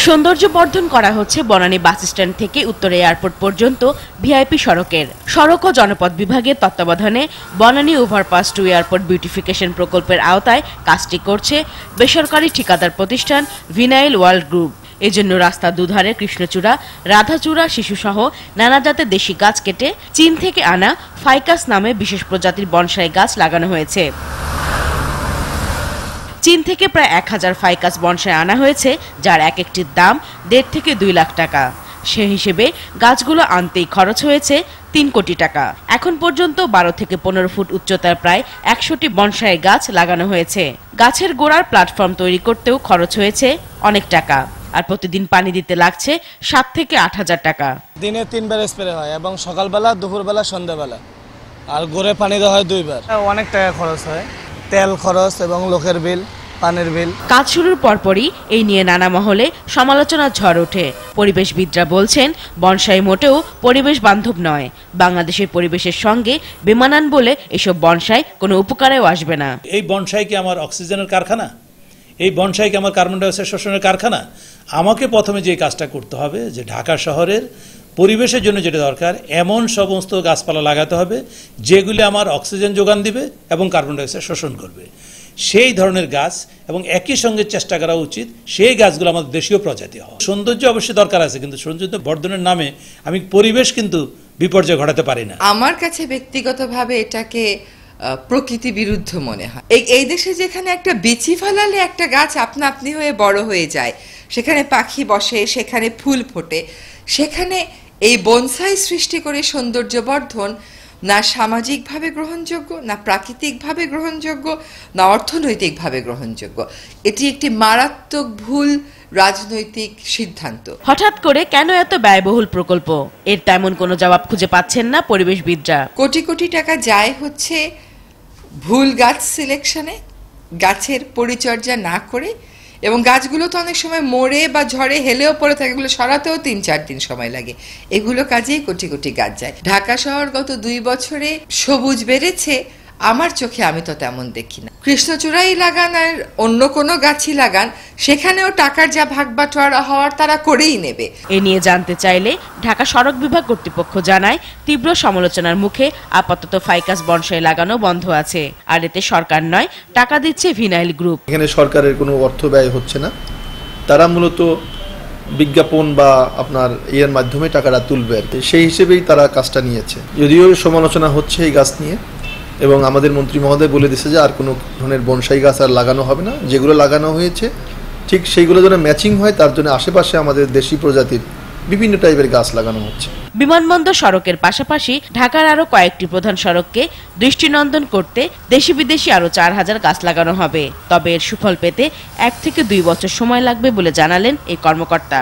সৌন্দর্য বর্ধন করা হচ্ছে বনানী বাস স্ট্যান্ড থেকে উত্তর এয়ারপোর্ট পর্যন্ত ভিআইপি সড়কের। সড়ক ও জনপথ বিভাগের তত্ত্বাবধানে Banani overpass two airport beautification প্রকল্পের আওতায় কাজটি করছে বেসরকারি ঠিকাদার প্রতিষ্ঠান ভিনাইল ওয়ার্ল্ড গ্রুপ। এজন্য রাস্তার দুধারে কৃষ্ণচূড়া, রাধাচূড়া, শিশুসহ নানা জাতের দেশি গাছ কেটে চীন থেকে আনা ফাইকাস নামে বিশেষ প্রজাতির বনসাই গাছ লাগানো হয়েছে। চীন থেকে প্রায় 1000 ফাইকাস বনসাই আনা হয়েছে, যার এক একটির দাম 1.5 থেকে 2 লাখ টাকা। সে হিসেবে গাছগুলো আনতেই খরচ হয়েছে 3 কোটি টাকা। এখন পর্যন্ত 12 থেকে 15 ফুট উচ্চতার প্রায় 100টি বনসাই গাছ লাগানো হয়েছে। গাছের গোড়ার প্ল্যাটফর্ম তৈরি করতেও খরচ হয়েছে অনেক টাকা। আর প্রতিদিন পানি দিতে লাগছে 7 থেকে 8,000 টাকা। দিনে 3 বার স্প্রে হয় এবং সকালবেলা, দুপুরবেলা, সন্ধ্যাবেলা। আর গোড়ে পানি দেওয়া হয় 2 বার। অনেক টাকা খরচ হয়, তেল খরচ এবং লোকের বিল, পানির বিল। কাজ শুরুর পরপরই এই নিয়ে নানা মহলে সমালোচনার ঝড় ওঠে। পরিবেশবিদরা বলছেন বনসাই মোটেও পরিবেশ বান্ধব নয়। বাংলাদেশের পরিবেশের সঙ্গে বেমানান বলে এসব বনসাই কোনো উপকারেও আসবে না। এই বনসাই কি আমার অক্সিজেনের কারখানা? এই বনসাই কি আমার কার্বন ডাই অক্সাইড শোষণের কারখানা? আমাকে প্রথমে যে কাজটা করতে হবে যে ঢাকা শহরের পরিবেশের জন্য যেটা দরকার এমন সমস্ত গাছপালা লাগাতে হবে যেগুলি আমার অক্সিজেন যোগান দিবে এবং কার্বন ডাই অক্সাইড শোষণ করবে। সেই ধরনের গাছ এবং একই সঙ্গে চেষ্টা করা উচিত সেই গাছগুলো আমাদের দেশীয় প্রজাতি হওয়া। সৌন্দর্য অবশ্যই দরকার আছে, কিন্তু সৌন্দর্য বর্ধনের নামে আমি পরিবেশ কিন্তু বিপর্যয় ঘটাতে পারি না। আমার কাছে ব্যক্তিগতভাবে এটাকে প্রকৃতি বিরুদ্ধ মনে হয়। এই দেশে যেখানে একটা বিচি ফেলালে একটা গাছ আপনা আপনি হয়ে বড় হয়ে যায়, সেখানে পাখি বসে, সেখানে ফুল ফোটে, সেখানে এই বনসাই সৃষ্টি করে সৌন্দর্য বর্ধন না সামাজিকভাবে গ্রহণযোগ্য, না প্রাকৃতিকভাবে গ্রহণযোগ্য, না অর্থনৈতিকভাবে গ্রহণযোগ্য। এটি একটি মারাত্মক ভুল রাজনৈতিক সিদ্ধান্ত। হঠাৎ করে কেন এত ব্যয়বহুল প্রকল্প? এর তেমন কোনো জবাব খুঁজে পাচ্ছেন না পরিবেশবিদরা। কোটি কোটি টাকা যায় হচ্ছে ভুল গাছ সিলেকশনে, গাছের পরিচর্যা না করে, এবং গাছগুলো তো অনেক সময় মরে বা ঝড়ে হেলেও পড়ে থাকে, এগুলো সরাতেও 3-4 দিন সময় লাগে। এগুলো কাজেই কোটি কোটি গাছ যায়। ঢাকা শহর গত 2 বছরে সবুজ বেড়েছে আমার চোখে, আমি তো তেমন দেখি না। কৃষ্ণচূড়াই লাগান আর অন্য কোনো গাছই লাগান, সেখানেও টাকার যা ভাগ বাটোয়ারা হওয়ার তারা করেই নেবে। এ নিয়ে জানতে চাইলে ঢাকা সড়ক বিভাগ কর্তৃপক্ষ জানায় তীব্র সমালোচনার মুখে আপাতত ফাইকাস বনসাই লাগানো বন্ধ আছে। আর এতে সরকার নয়, টাকা দিচ্ছে ভিনাইল গ্রুপ। এখানে সরকারের কোনো অর্থ ব্যয় হচ্ছে না, তারা মূলত বিজ্ঞাপন বা আপনার এর মাধ্যমে টাকাটা তুলবে আর কি, সেই হিসেবেই তারা কাজটা নিয়েছে। যদিও সমালোচনা হচ্ছে এই গাছ নিয়ে, এবং আমাদের মন্ত্রী মহোদয় বলে দিয়েছে যে আর কোনো ধরনের বনসাই গাছ আর লাগানো হবে না। যেগুলো লাগানো হয়েছে ঠিক সেইগুলো যেন ম্যাচিং হয়, তার জন্য আশেপাশে আমাদের দেশি প্রজাতির বিভিন্ন টাইপের গাছ লাগানো হচ্ছে। বিমানবন্দর সড়কের পাশাপাশি ঢাকার আরো কয়েকটি প্রধান সড়ককে দৃষ্টিনন্দন করতে দেশি বিদেশি আরো 4000 গাছ লাগানো হবে। তবে এর সুফল পেতে 1 থেকে 2 বছর সময় লাগবে বলে জানালেন এই কর্মকর্তা।